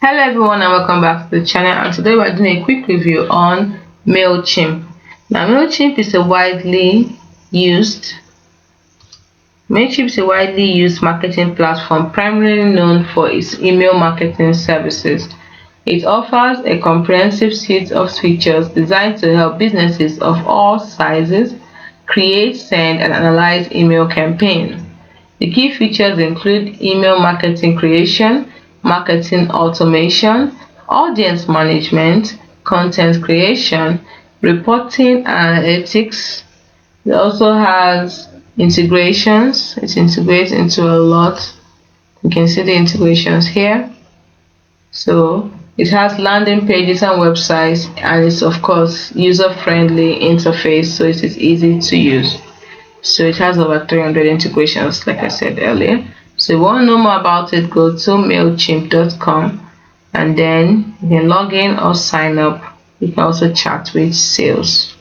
Hello everyone and welcome back to the channel, and today we're doing a quick review on Mailchimp. Now Mailchimp is a widely used marketing platform primarily known for its email marketing services. It offers a comprehensive suite of features designed to help businesses of all sizes create, send and analyze email campaigns. The key features include email marketing creation, marketing automation, audience management, content creation, reporting and analytics. It also has integrations. It integrates into a lot. You can see the integrations here. So it has landing pages and websites, and it's of course user-friendly interface, so it is easy to use. So it has over 300 integrations, like I said earlier. So if you want to know more about it, go to mailchimp.com and then you can log in or sign up. You can also chat with sales.